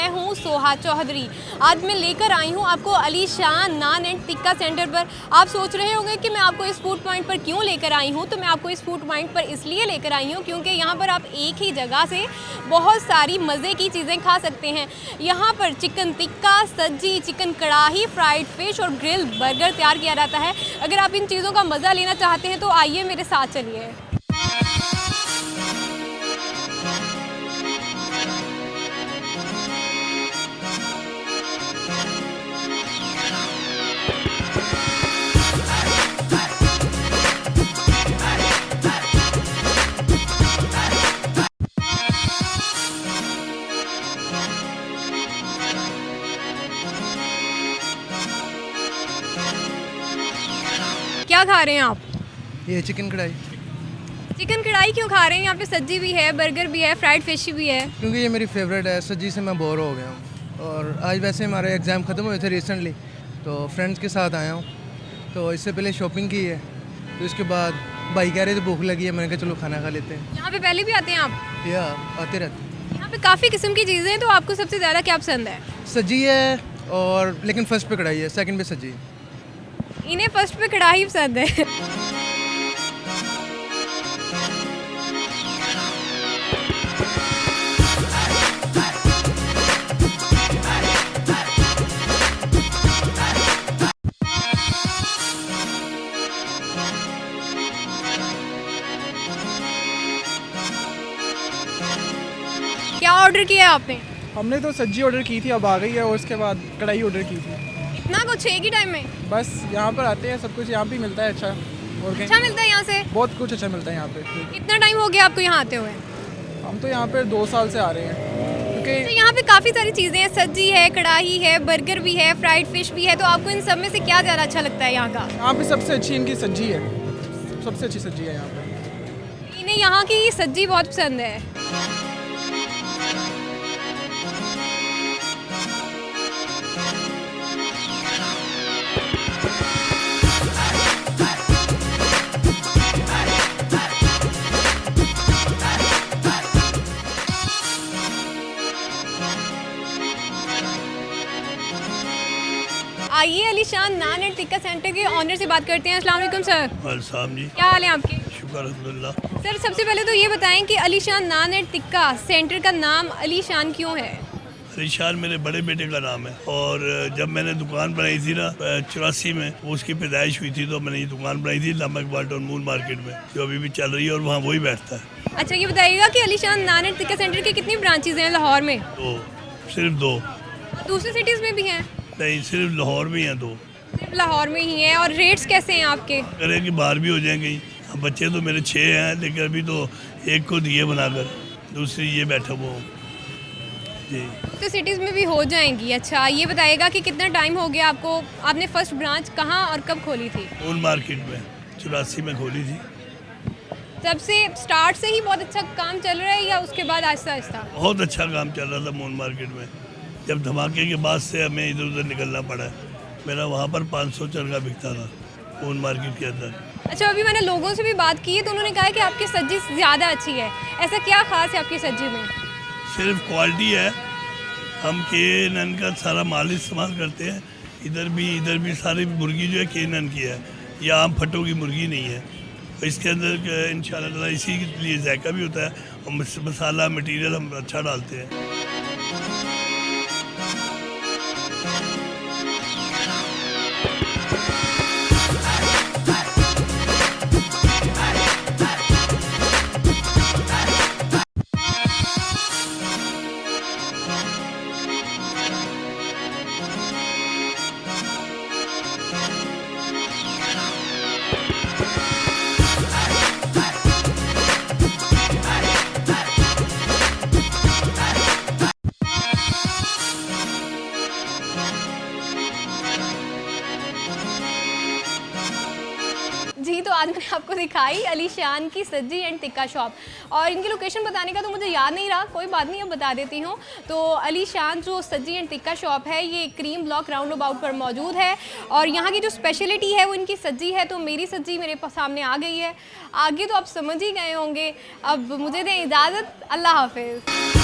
मैं हूँ सोहा चौधरी। आज मैं लेकर आई हूँ आपको अलीशान नान एंड टिक्का सेंटर पर। आप सोच रहे होंगे कि मैं आपको इस फूड पॉइंट पर क्यों लेकर आई हूँ। तो मैं आपको इस फूड पॉइंट पर इसलिए लेकर आई हूँ क्योंकि यहाँ पर आप एक ही जगह से बहुत सारी मज़े की चीज़ें खा सकते हैं। यहाँ पर चिकन टिक्का, सब्जी, चिकन कढ़ाई, फ्राइड फिश और ग्रिल बर्गर तैयार किया जाता है। अगर आप इन चीज़ों का मज़ा लेना चाहते हैं तो आइए मेरे साथ चलिए। क्या खा रहे हैं आप? ये चिकन कढ़ाई। चिकन कढ़ाई क्यों खा रहे हैं? यहाँ पे सब्जी भी है, बर्गर भी है, फ्राइड फिश भी है। क्योंकि ये मेरी फेवरेट है, सब्जी से मैं बोर हो गया हूँ। और आज वैसे हमारे एग्ज़ाम ख़त्म हुए थे रिसेंटली, तो फ्रेंड्स के साथ आया हूँ। तो इससे पहले शॉपिंग की है, तो इसके बाद भाई कह रहे थे भूख लगी है, मैंने कहा चलो खाना खा लेते हैं। यहाँ पे पहले भी आते हैं आप? या आते रहते। यहाँ पे काफ़ी किस्म की चीज़ें हैं, तो आपको सबसे ज़्यादा क्या पसंद है? सब्जी है और लेकिन फर्स्ट पे कढ़ाई है, सेकंड पे सब्जी। इन्हें फर्स्ट पे कढ़ाई पसंद है। क्या ऑर्डर किया आपने? हमने तो सब्जी ऑर्डर की थी, अब आ गई है, और उसके बाद कढ़ाई ऑर्डर की थी। इतना कुछ एक ही टाइम में? बस यहाँ पर आते हैं, सब कुछ यहाँ पे मिलता है अच्छा। और अच्छा मिलता है यहाँ से? बहुत कुछ अच्छा मिलता है यहाँ पे। कितना टाइम हो गया आपको यहाँ आते हुए? हम तो यहाँ पे 2 साल से आ रहे हैं, तो क्योंकि यहाँ पे काफ़ी सारी चीज़ें हैं, सब्जी है, कढ़ाई है, बर्गर भी है, फ्राइड फिश भी है। तो आपको इन सब में से क्या ज़्यादा अच्छा लगता है यहाँ का? यहाँ पे सबसे अच्छी इनकी सब्जी है, सबसे अच्छी सब्जी है यहाँ पे। इन्हें यहाँ की सब्जी बहुत पसंद है। आइए अलीशान नान एंड टिक्का सेंटर के ऑनर से बात करते हैं। अस्सलाम वालेकुम सर। वालेकुम जी। क्या हाल है आपके? शुक्र अल्हम्दुलिल्लाह। सर सबसे पहले तो ये बताएं कि अलीशान नान एंड टिक्का सेंटर का नाम अलीशान क्यों है? अलीशान मेरे बड़े बेटे का नाम है, और जब मैंने दुकान बनाई थी ना 84 में, वो उसकी पैदाइश हुई थी, तो मैंने ये दुकान बनाई थी लामा इकबाल टाउन मून मार्केट में, जो अभी भी चल रही है, और वहाँ वही बैठता है। अच्छा ये बताइएगा कि अलीशान नान एंड टिक्का सेंटर की कितनी ब्रांचेज हैं लाहौर में? तो सिर्फ 2। दूसरी सिटीज़ में भी हैं? नहीं, सिर्फ लाहौर में हैं 2। सिर्फ लाहौर में ही है। और रेट्स कैसे हैं आपके? करें कि बाहर भी हो जाएंगे। अब बच्चे तो मेरे 6 हैं, लेकिन अभी तो एक को दिए बनाकर, दूसरी ये बैठा वो जी। तो सिटीज़ में भी हो जाएंगी। अच्छा ये बताइएगा कि कितना टाइम हो गया आपको, आपने फर्स्ट ब्रांच कहाँ और कब खोली थी? मून मार्केट में 84 में खोली थी। तब से स्टार्ट से ही बहुत अच्छा काम चल रहा है या उसके बाद आहिस्ता आहिस्ता? बहुत अच्छा काम चल रहा था मून मार्केट में। जब धमाके के बाद से हमें इधर उधर निकलना पड़ा है। मेरा वहाँ पर 500 चरखा बिकता था मून मार्केट के अंदर। अच्छा अभी मैंने लोगों से भी बात की है, तो उन्होंने कहा है कि आपकी सब्जी ज़्यादा अच्छी है। ऐसा क्या खास है आपकी सब्जी में? सिर्फ क्वालिटी है। हम KNN का सारा माल इस्तेमाल करते हैं। इधर भी सारी मुर्गी जो है KNN की है, ये आम फटों की मुर्गी नहीं है। इसके अंदर इंशाल्लाह इसी के लिए जायका भी होता है, और मसाला मटेरियल हम अच्छा डालते हैं। जी तो आज मैंने आपको दिखाई अलीशान की सब्जी एंड टिक्का शॉप, और इनकी लोकेशन बताने का तो मुझे याद नहीं रहा, कोई बात नहीं अब बता देती हूँ। तो अलीशान जो सब्जी एंड टिक्का शॉप है ये क्रीम ब्लॉक राउंड अबाउट पर मौजूद है, और यहाँ की जो स्पेशलिटी है वो इनकी सब्जी है। तो मेरी सब्जी मेरे सामने आ गई है, आगे तो आप समझ ही गए होंगे। अब मुझे दें इजाज़त, अल्लाह हाफिज़।